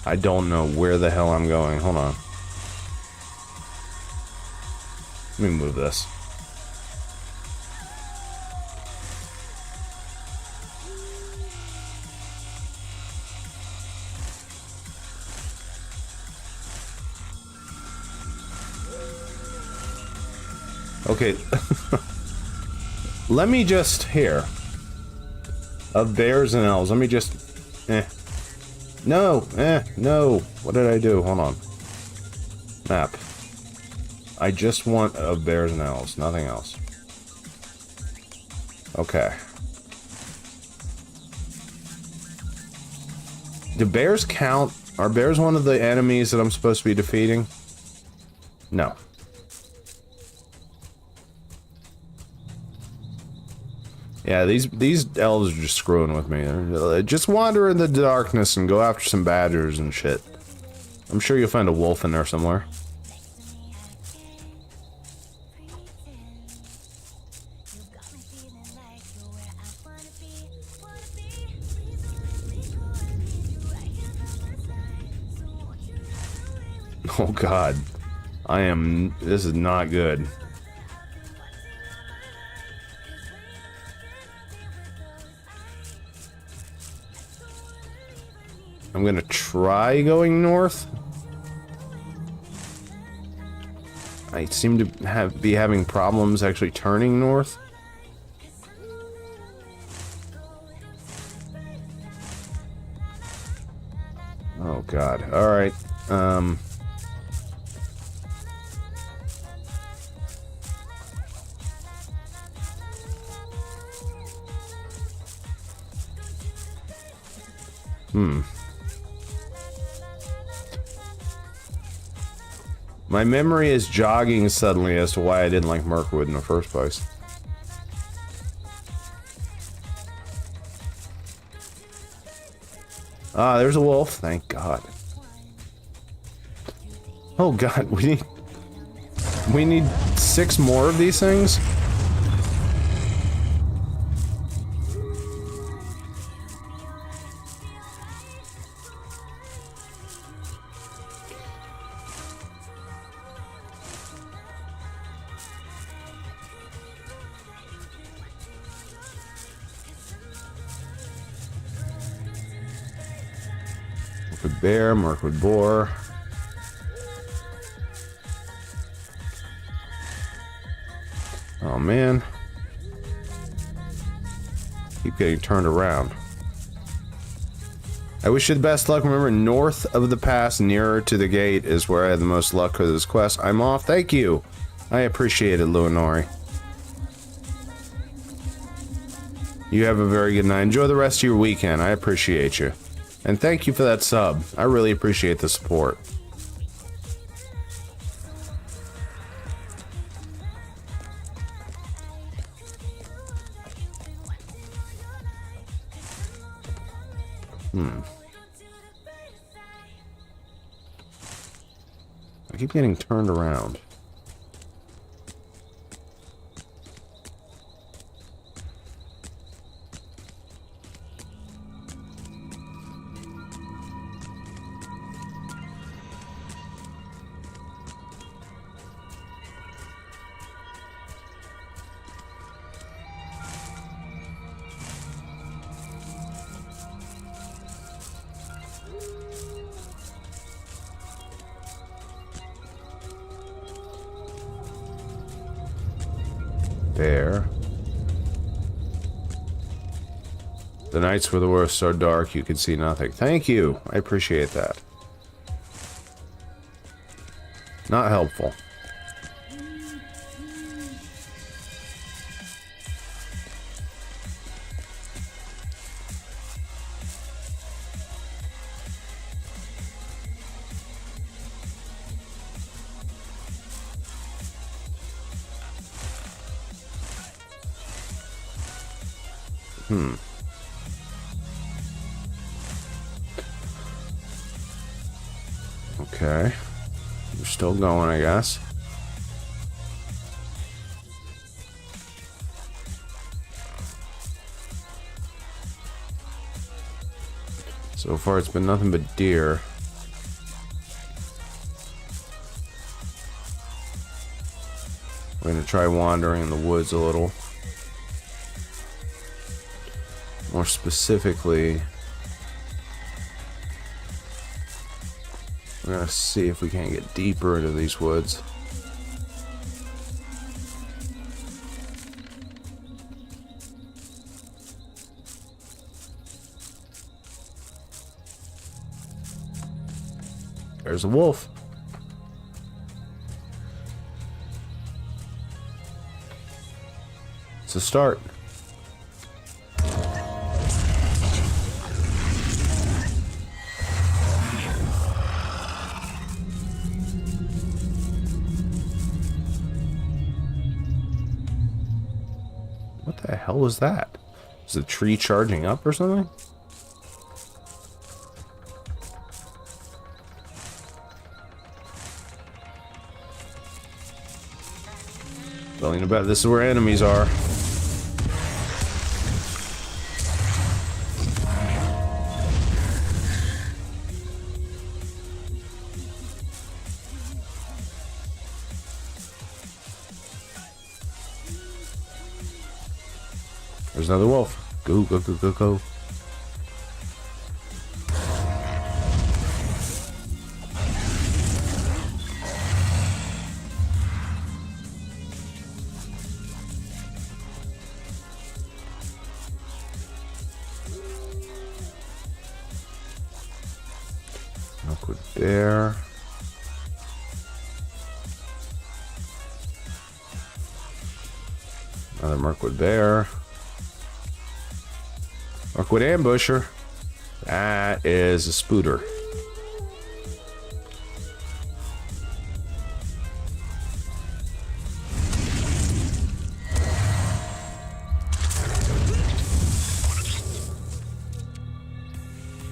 I don't know where the hell I'm going. Hold on. Let me move this. Okay. Let me just... Here. Of bears and elves. Let me just... No! No! What did I do? Hold on. Map. I just want of bears and elves. Nothing else. Okay. Do bears count? Are bears one of the enemies that I'm supposed to be defeating? No. Yeah, these elves are just screwing with me. They're just wander in the darkness and go after some badgers and shit. I'm sure you'll find a wolf in there somewhere. Oh god. This is not good. I'm gonna try going north. I seem to be having problems actually turning north. Oh god. Alright. My memory is jogging suddenly as to why I didn't like Mirkwood in the first place. Ah, there's a wolf. Thank God. Oh God, we need 6 more of these things? Mirkwood bear, Mirkwood boar. Oh man. Keep getting turned around. I wish you the best luck. Remember, north of the pass, nearer to the gate, is where I had the most luck with this quest. I'm off. Thank you. I appreciate it, Luinori. You have a very good night. Enjoy the rest of your weekend. I appreciate you. And thank you for that sub. I really appreciate the support. I keep getting turned around. There. The nights were the worst, so dark you could see nothing. Thank you. I appreciate that. Not helpful. Okay. We're still going, I guess. So far it's been nothing but deer. We're gonna try wandering in the woods a little. More specifically, we're gonna see if we can't get deeper into these woods. There's a wolf. It's a start. What the hell was that? Is the tree charging up or something? Willing to bet this is where enemies are. There's another wolf. Go, go, go, go, go. Milkwood there. Another Mirkwood there. Mirkwood ambusher. That is a spooter.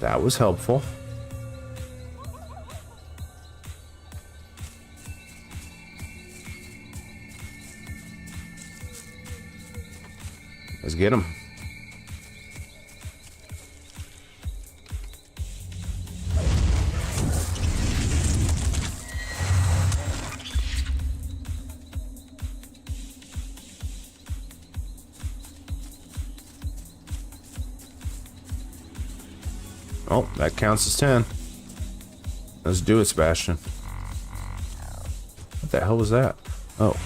That was helpful. Let's get him. Oh, that counts as 10. Let's do it, Sebastian. What the hell was that? Oh.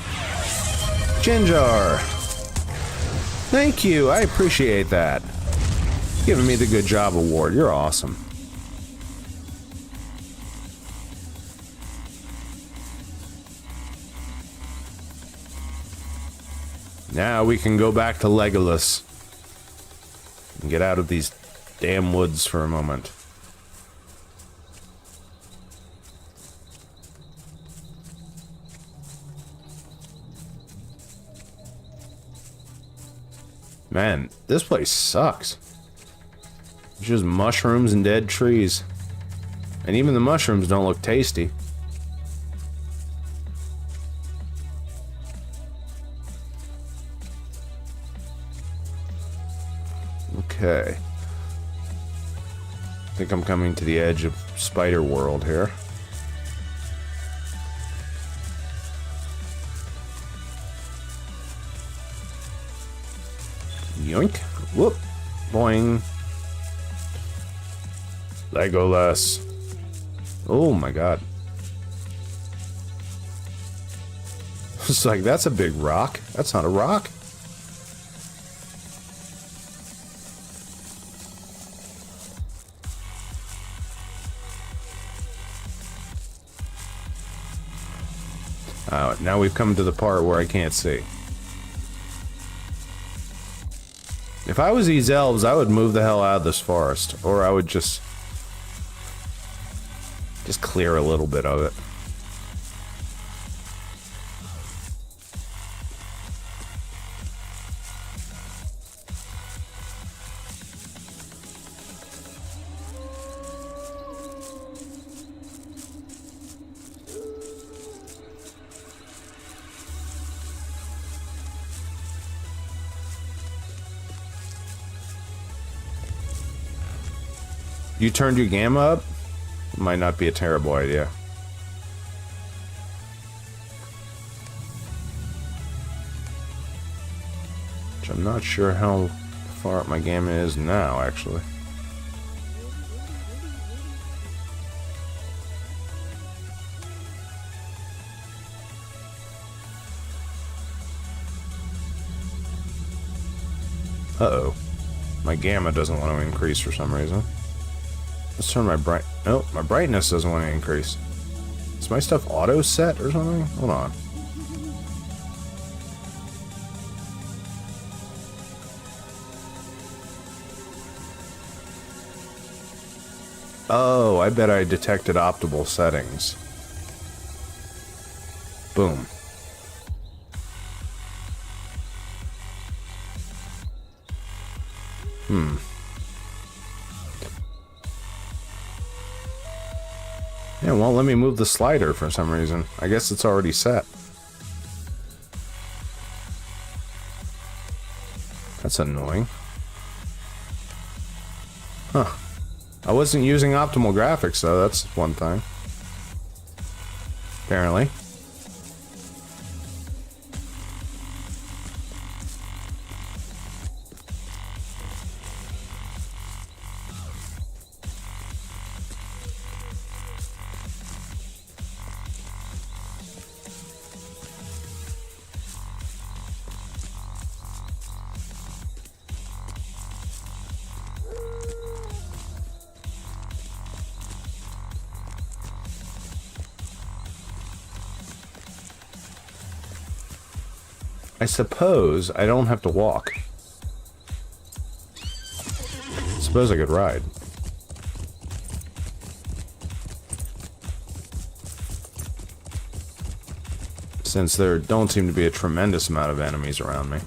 Ginger! Thank you, I appreciate that. Giving me the good job award, you're awesome. Now we can go back to Legolas and get out of these damn woods for a moment. Man, this place sucks. It's just mushrooms and dead trees. And even the mushrooms don't look tasty. Okay. I think I'm coming to the edge of Spider World here. Yoink. Whoop. Boing. Legolas. Oh my god. It's like, that's a big rock. That's not a rock. Now we've come to the part where I can't see. If I was these elves, I would move the hell out of this forest. Or I would just clear a little bit of it. You turned your gamma up? Might not be a terrible idea. Which I'm not sure how far up my game is now, actually. Uh-oh. My gamma doesn't want to increase for some reason. Let's turn my nope, my brightness doesn't want to increase. Is my stuff auto set or something? Hold on. Oh, I bet I detected optimal settings. Boom. Yeah, well, let me move the slider for some reason. I guess it's already set. That's annoying. Huh. I wasn't using optimal graphics, though. That's one thing. Apparently. I suppose I don't have to walk. Suppose I could ride. Since there don't seem to be a tremendous amount of enemies around me.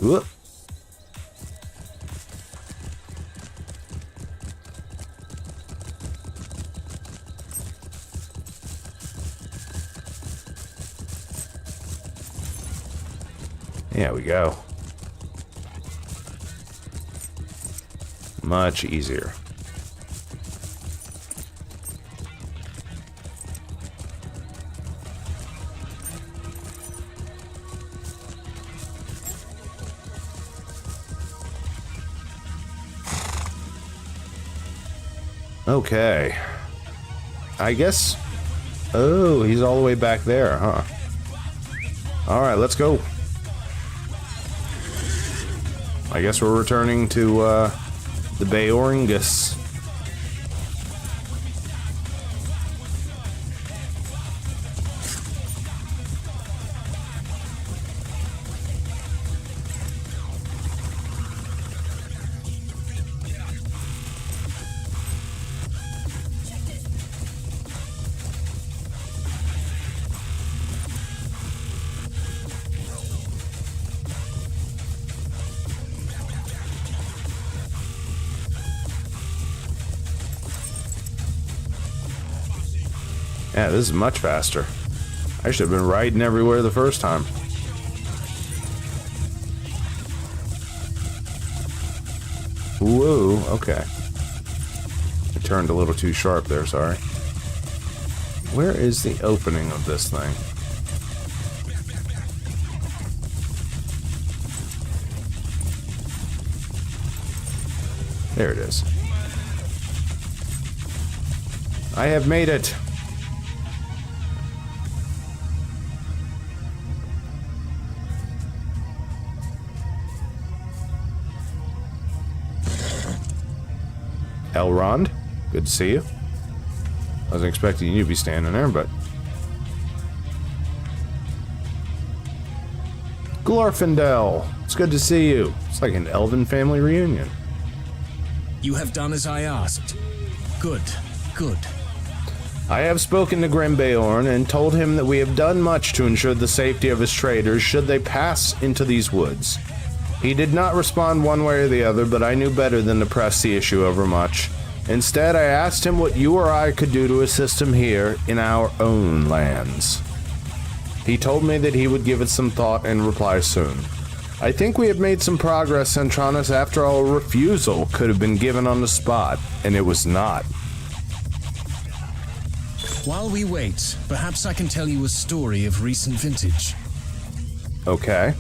Whoop. There we go. Much easier. Okay. I guess... Oh, he's all the way back there, huh? Alright, let's go. I guess we're returning to, the Beoringus. Yeah, this is much faster. I should have been riding everywhere the first time. Whoa, okay. I turned a little too sharp there, sorry. Where is the opening of this thing? There it is. I have made it! Elrond, good to see you. I wasn't expecting you to be standing there, but... Glorfindel, it's good to see you. It's like an elven family reunion. You have done as I asked. Good, good. I have spoken to Grimbeorn and told him that we have done much to ensure the safety of his traders should they pass into these woods. He did not respond one way or the other, but I knew better than to press the issue over much. Instead, I asked him what you or I could do to assist him here in our own lands. He told me that he would give it some thought and reply soon. I think we have made some progress, Centronus. After all, a refusal could have been given on the spot, and it was not. While we wait, perhaps I can tell you a story of recent vintage. Okay.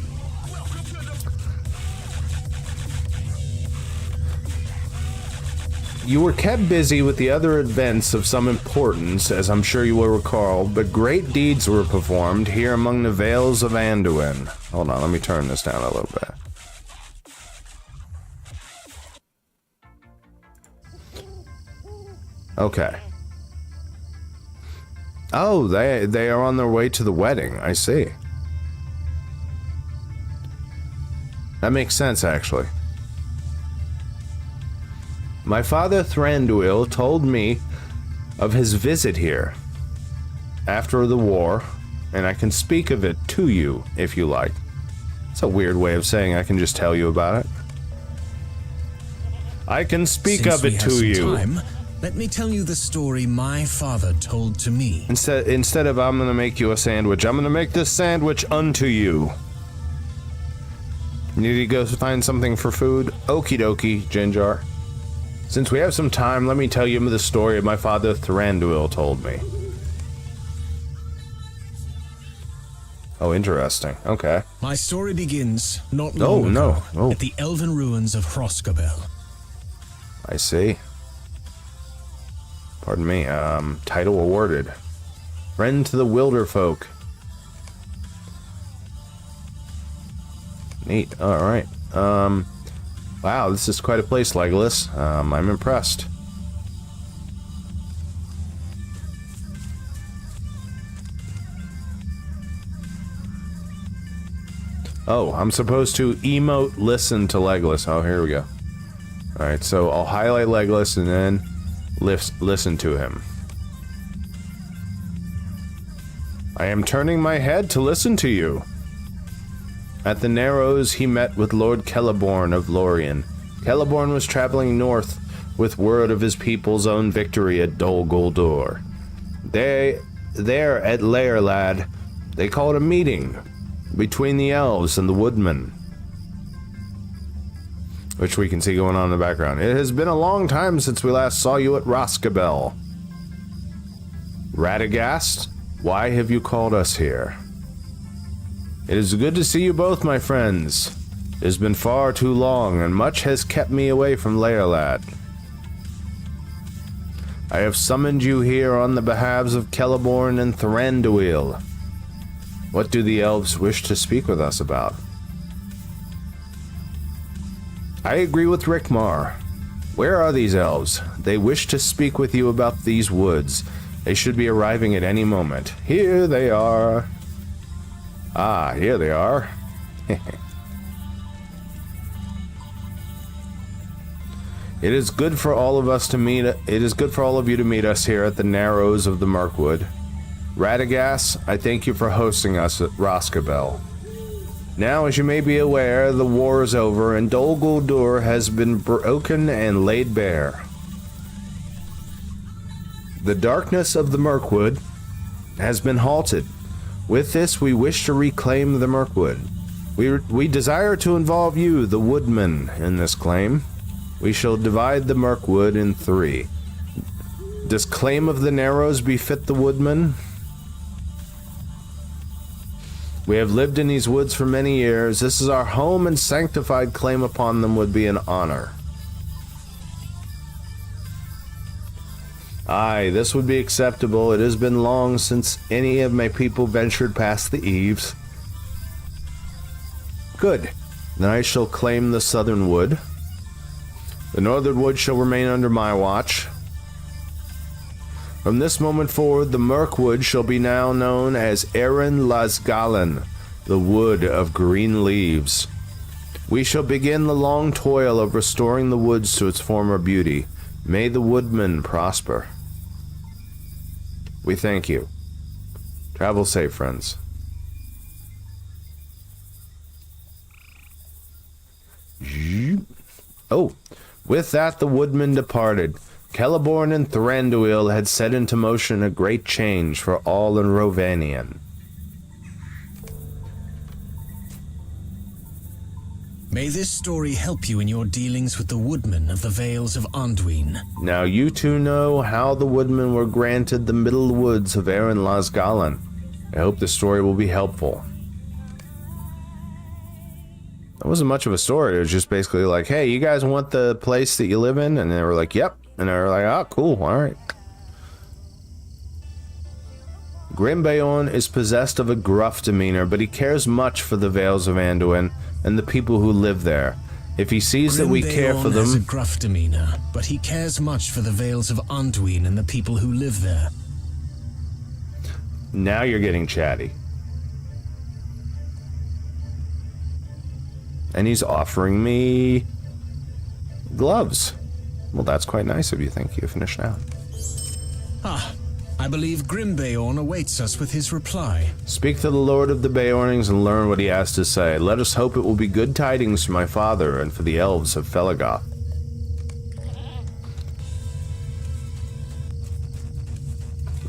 You were kept busy with the other events of some importance, as I'm sure you will recall, but great deeds were performed here among the Vales of Anduin. Hold on, let me turn this down a little bit. Okay. Oh, they are on their way to the wedding. I see. That makes sense, actually. My father Thranduil told me of his visit here after the war, and I can speak of it to you if you like. It's a weird way of saying I can just tell you about it. I can speak of it to you. Time, let me tell you the story my father told to me. Instead of I'm gonna make you a sandwich, I'm gonna make this sandwich unto you. Need to go find something for food? Okie dokie, Jinjar. Since we have some time, let me tell you the story my father Thranduil told me. Oh, interesting. Okay. My story begins not long ago at the elven ruins of Hroskabel. I see. Pardon me. Title awarded. Friend to the Wilderfolk. Neat. All right. Wow, this is quite a place, Legolas. I'm impressed. Oh, I'm supposed to emote listen to Legolas. Oh, here we go. Alright, so I'll highlight Legolas and then listen to him. I am turning my head to listen to you. At the Narrows, he met with Lord Celeborn of Lorien. Celeborn was traveling north with word of his people's own victory at Dol Guldur. There at Lairlad, they called a meeting between the elves and the woodmen, which we can see going on in the background. It has been a long time since we last saw you at Hroskabel. Radagast, why have you called us here? It is good to see you both, my friends. It has been far too long, and much has kept me away from Lairlad. I have summoned you here on the behalves of Celeborn and Thranduil. What do the elves wish to speak with us about? I agree with Rickmar. Where are these elves? They wish to speak with you about these woods. They should be arriving at any moment. Here they are. Ah, here they are. It is good for all of us to meet. It is good for all of you to meet us here at the Narrows of the Mirkwood. Radagast, I thank you for hosting us at Hroskabel. Now, as you may be aware, the war is over and Dol Guldur has been broken and laid bare. The darkness of the Mirkwood has been halted. With this, we wish to reclaim the Mirkwood. We desire to involve you, the woodman, in this claim. We shall divide the Mirkwood in 3. Does claim of the Narrows befit the woodman? We have lived in these woods for many years. This is our home, and sanctified claim upon them would be an honor. Aye, this would be acceptable. It has been long since any of my people ventured past the eaves. Good. Then I shall claim the southern wood. The northern wood shall remain under my watch. From this moment forward, the Mirkwood shall be now known as Erin Lasgalen, the Wood of Green Leaves. We shall begin the long toil of restoring the woods to its former beauty. May the woodman prosper. We thank you. Travel safe, friends. Oh, with that the woodman departed. Celeborn and Thranduil had set into motion a great change for all in Rovanian. May this story help you in your dealings with the woodmen of the Vales of Anduin. Now you two know how the woodmen were granted the middle woods of Aaron Lasgalan. I hope the story will be helpful. That wasn't much of a story. It was just basically like, hey, you guys want the place that you live in? And they were like, yep. And they were like, oh, cool, alright. Grimbeorn is possessed of a gruff demeanor, but he cares much for the Vales of Anduin and the people who live there. If he sees that we care for them... has a gruff demeanor, but he cares much for the Vales of Anduin and the people who live there. Now you're getting chatty. And he's offering me gloves. Well, that's quite nice of you. Thank you. Finished now. Ah, I believe Grimbeorn awaits us with his reply. Speak to the Lord of the Beornings and learn what he has to say. Let us hope it will be good tidings for my father and for the elves of Felagoth.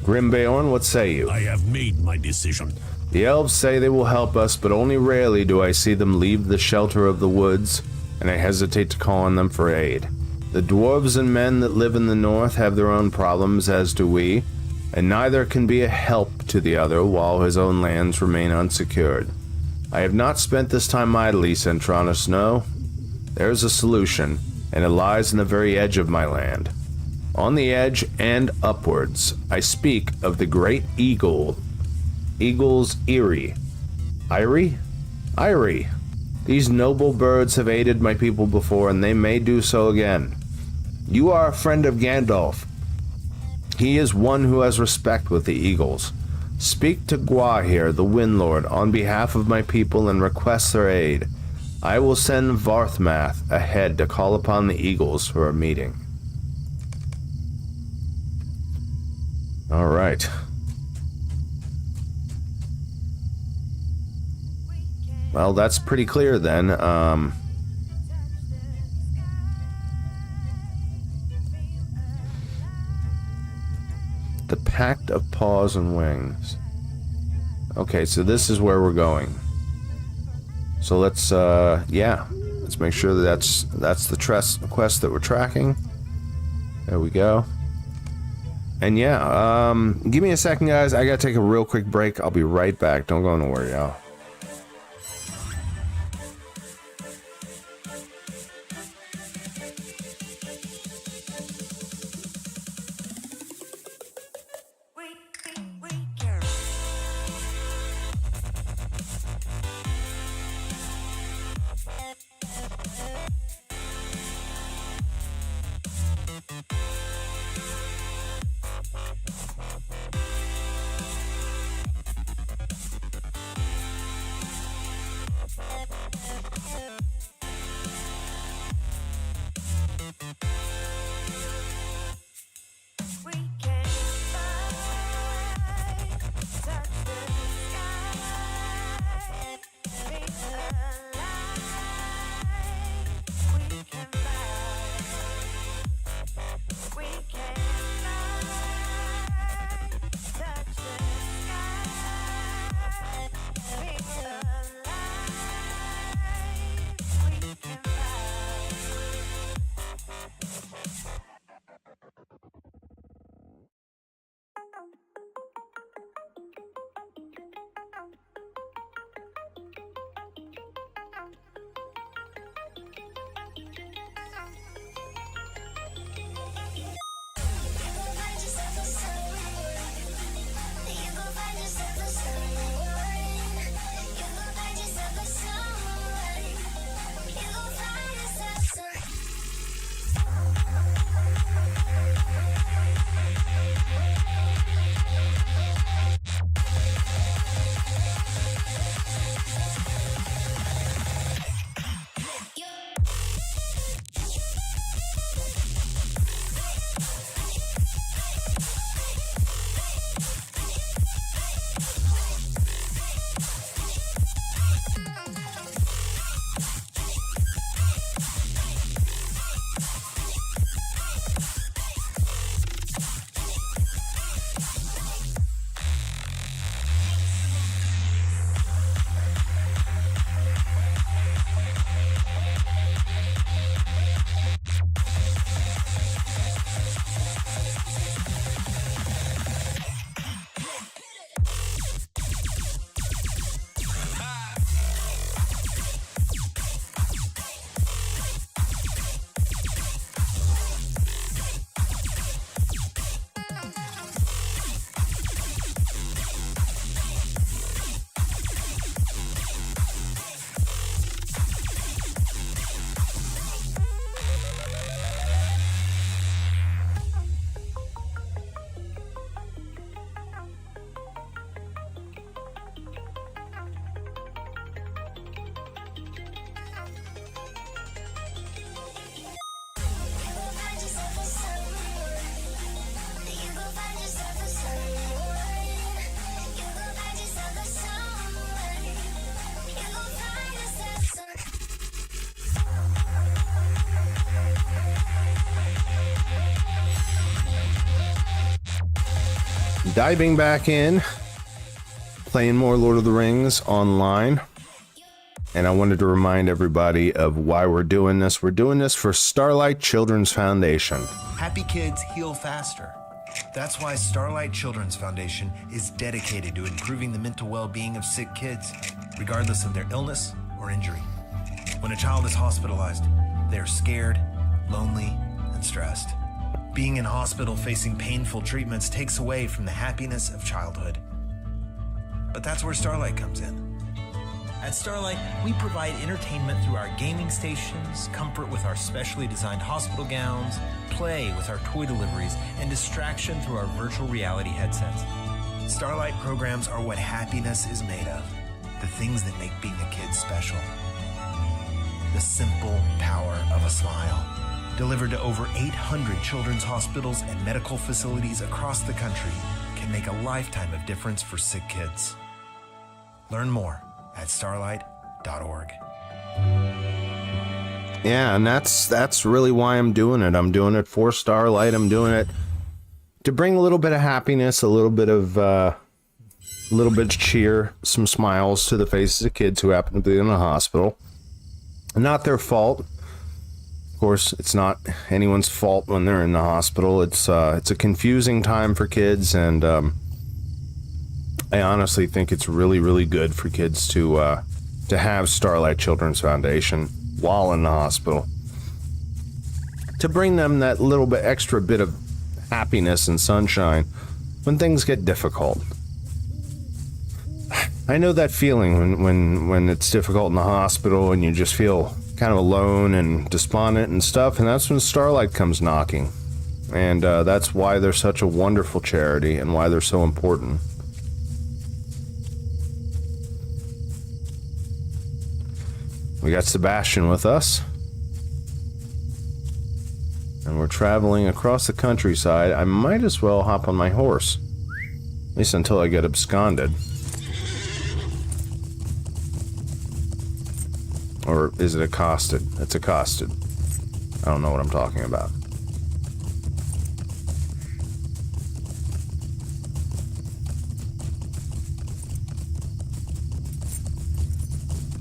Grimbeorn, what say you? I have made my decision. The elves say they will help us, but only rarely do I see them leave the shelter of the woods, and I hesitate to call on them for aid. The dwarves and men that live in the north have their own problems, as do we, and neither can be a help to the other while his own lands remain unsecured. I have not spent this time idly, Centranus, no. There is a solution, and it lies in the very edge of my land. On the edge and upwards, I speak of the great eagle. Eagle's eyrie. Eyrie? Eyrie. These noble birds have aided my people before, and they may do so again. You are a friend of Gandalf. He is one who has respect with the eagles. Speak to Gwahir, the Windlord, on behalf of my people and request their aid. I will send Varthmath ahead to call upon the eagles for a meeting. All right. Well, that's pretty clear then. The Pact of Paws and Wings. Okay, so this is where we're going. So let's, yeah. Let's make sure that that's the quest that we're tracking. There we go. And yeah, give me a second, guys. I gotta take a real quick break. I'll be right back. Don't go nowhere, y'all. diving back in, playing more Lord of the Rings online. And I wanted to remind everybody of why we're doing this. We're doing this for Starlight Children's Foundation. Happy kids heal faster. That's why Starlight Children's Foundation is dedicated to improving the mental well-being of sick kids, regardless of their illness or injury. When a child is hospitalized, they are scared, lonely, and stressed. Being in hospital facing painful treatments takes away from the happiness of childhood. But that's where Starlight comes in. At Starlight, we provide entertainment through our gaming stations, comfort with our specially designed hospital gowns, play with our toy deliveries, and distraction through our virtual reality headsets. Starlight programs are what happiness is made of, the things that make being a kid special. The simple power of a smile. Delivered to over 800 children's hospitals and medical facilities across the country, can make a lifetime of difference for sick kids. Learn more at starlight.org. Yeah, and that's really why I'm doing it. I'm doing it for Starlight. I'm doing it to bring a little bit of happiness, a little bit of cheer, some smiles to the faces of kids who happen to be in the hospital. Not their fault. Of course, it's not anyone's fault when they're in the hospital. It's a confusing time for kids, and I honestly think it's really, really good for kids to have Starlight Children's Foundation while in the hospital, to bring them that little bit extra bit of happiness and sunshine when things get difficult. I know that feeling when it's difficult in the hospital and you just feel kind of alone and despondent and stuff, and that's when Starlight comes knocking. And that's why they're such a wonderful charity and why they're so important. We got Sebastian with us, and we're traveling across the countryside. I might as well hop on my horse, at least until I get absconded. Or is it accosted? It's accosted. I don't know what I'm talking about.